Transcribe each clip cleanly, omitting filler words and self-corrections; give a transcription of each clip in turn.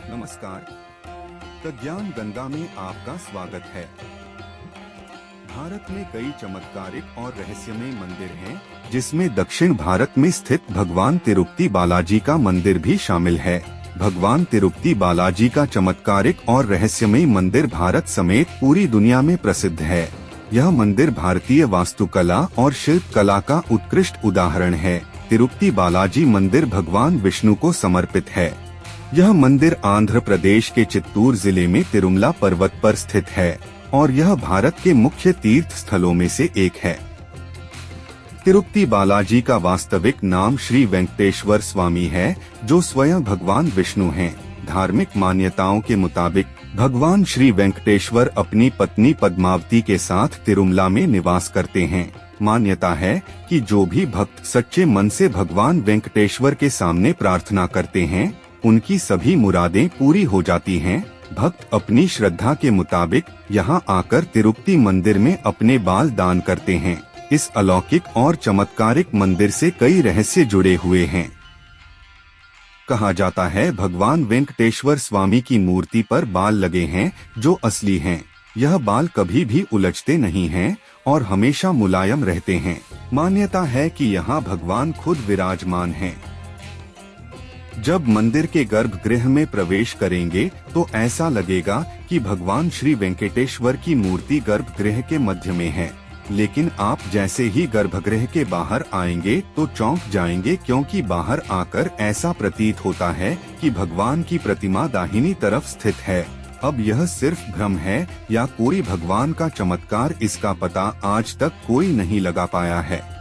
नमस्कार। द ज्ञान गंगा में आपका स्वागत है। भारत में कई चमत्कारिक और रहस्यमय मंदिर हैं, जिसमें दक्षिण भारत में स्थित भगवान तिरुपति बालाजी का मंदिर भी शामिल है। भगवान तिरुपति बालाजी का चमत्कारिक और रहस्यमय मंदिर भारत समेत पूरी दुनिया में प्रसिद्ध है। यह मंदिर भारतीय वास्तुकला और शिल्प कला का उत्कृष्ट उदाहरण है। तिरुपति बालाजी मंदिर भगवान विष्णु को समर्पित है। यह मंदिर आंध्र प्रदेश के चित्तूर जिले में तिरुमला पर्वत पर स्थित है और यह भारत के मुख्य तीर्थ स्थलों में से एक है। तिरुपति बालाजी का वास्तविक नाम श्री वेंकटेश्वर स्वामी है, जो स्वयं भगवान विष्णु हैं। धार्मिक मान्यताओं के मुताबिक भगवान श्री वेंकटेश्वर अपनी पत्नी पद्मावती के साथ तिरुमला में निवास करते हैं। मान्यता है कि जो भी भक्त सच्चे मन से भगवान वेंकटेश्वर के सामने प्रार्थना करते हैं, उनकी सभी मुरादें पूरी हो जाती हैं। भक्त अपनी श्रद्धा के मुताबिक यहाँ आकर तिरुपति मंदिर में अपने बाल दान करते हैं। इस अलौकिक और चमत्कारिक मंदिर से कई रहस्य जुड़े हुए हैं। कहा जाता है भगवान वेंकटेश्वर स्वामी की मूर्ति पर बाल लगे हैं जो असली हैं। यह बाल कभी भी उलझते नहीं हैं और हमेशा मुलायम रहते हैं। मान्यता है कि यहाँ भगवान खुद विराजमान हैं। जब मंदिर के गर्भगृह में प्रवेश करेंगे तो ऐसा लगेगा कि भगवान श्री वेंकटेश्वर की मूर्ति गर्भगृह के मध्य में है, लेकिन आप जैसे ही गर्भगृह के बाहर आएंगे तो चौंक जाएंगे, क्योंकि बाहर आकर ऐसा प्रतीत होता है कि भगवान की प्रतिमा दाहिनी तरफ स्थित है। अब यह सिर्फ भ्रम है या कोई भगवान का चमत्कार, इसका पता आज तक कोई नहीं लगा पाया है।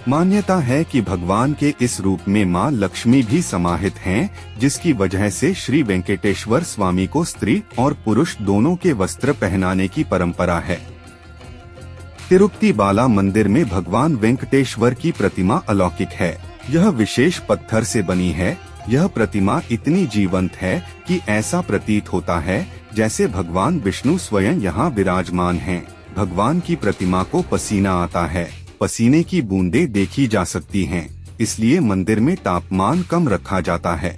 मान्यता है कि भगवान के इस रूप में मां लक्ष्मी भी समाहित हैं, जिसकी वजह से श्री वेंकटेश्वर स्वामी को स्त्री और पुरुष दोनों के वस्त्र पहनाने की परंपरा है। तिरुपति बाला मंदिर में भगवान वेंकटेश्वर की प्रतिमा अलौकिक है। यह विशेष पत्थर से बनी है। यह प्रतिमा इतनी जीवंत है कि ऐसा प्रतीत होता है जैसे भगवान विष्णु स्वयं यहाँ विराजमान हैं। भगवान की प्रतिमा को पसीना आता है। पसीने की बूंदें देखी जा सकती हैं, इसलिए मंदिर में तापमान कम रखा जाता है।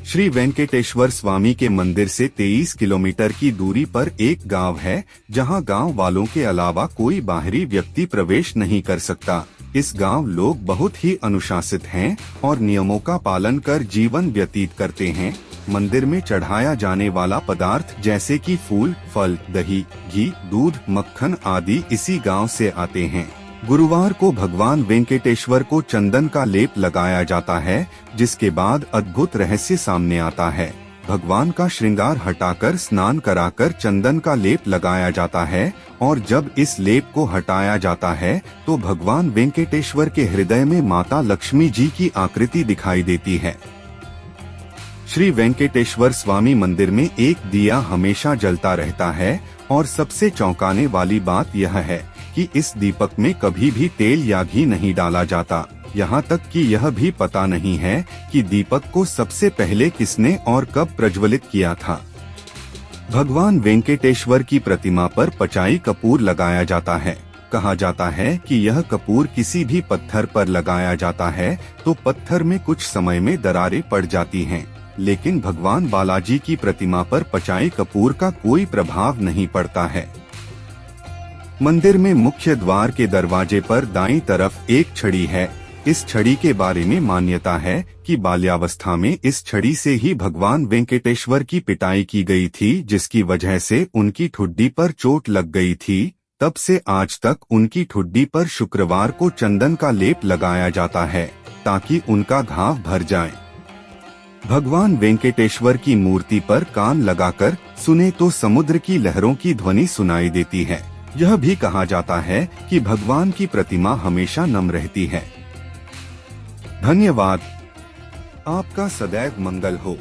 श्री वेंकटेश्वर स्वामी के मंदिर से 23 किलोमीटर की दूरी पर एक गांव है, जहां गांव वालों के अलावा कोई बाहरी व्यक्ति प्रवेश नहीं कर सकता। इस गांव लोग बहुत ही अनुशासित हैं और नियमों का पालन कर जीवन व्यतीत करते हैं। मंदिर में चढ़ाया जाने वाला पदार्थ जैसे कि फूल, फल, दही, घी, दूध, मक्खन आदि इसी गांव से आते हैं। गुरुवार को भगवान वेंकटेश्वर को चंदन का लेप लगाया जाता है, जिसके बाद अद्भुत रहस्य सामने आता है। भगवान का श्रृंगार हटाकर स्नान कराकर चंदन का लेप लगाया जाता है और जब इस लेप को हटाया जाता है तो भगवान वेंकटेश्वर के हृदय में माता लक्ष्मी जी की आकृति दिखाई देती है। श्री वेंकटेश्वर स्वामी मंदिर में एक दिया हमेशा जलता रहता है और सबसे चौंकाने वाली बात यह है कि इस दीपक में कभी भी तेल या घी नहीं डाला जाता। यहाँ तक कि यह भी पता नहीं है कि दीपक को सबसे पहले किसने और कब प्रज्वलित किया था। भगवान वेंकटेश्वर की प्रतिमा पर पचाई कपूर लगाया जाता है। कहा जाता है कि यह कपूर किसी भी पत्थर पर लगाया जाता है तो पत्थर में कुछ समय में दरारें पड़ जाती हैं, लेकिन भगवान बालाजी की प्रतिमा पर पचाई कपूर का कोई प्रभाव नहीं पड़ता है। मंदिर में मुख्य द्वार के दरवाजे पर दाईं तरफ एक छड़ी है। इस छड़ी के बारे में मान्यता है कि बाल्यावस्था में इस छड़ी से ही भगवान वेंकटेश्वर की पिटाई की गई थी, जिसकी वजह से उनकी ठुड्डी पर चोट लग गई थी। तब से आज तक उनकी ठुड्डी पर शुक्रवार को चंदन का लेप लगाया जाता है ताकि उनका घाव भर जाए। भगवान वेंकटेश्वर की मूर्ति पर कान लगाकर सुने तो समुद्र की लहरों की ध्वनि सुनाई देती है। यह भी कहा जाता है कि भगवान की प्रतिमा हमेशा नम रहती है। धन्यवाद। आपका सदैव मंगल हो।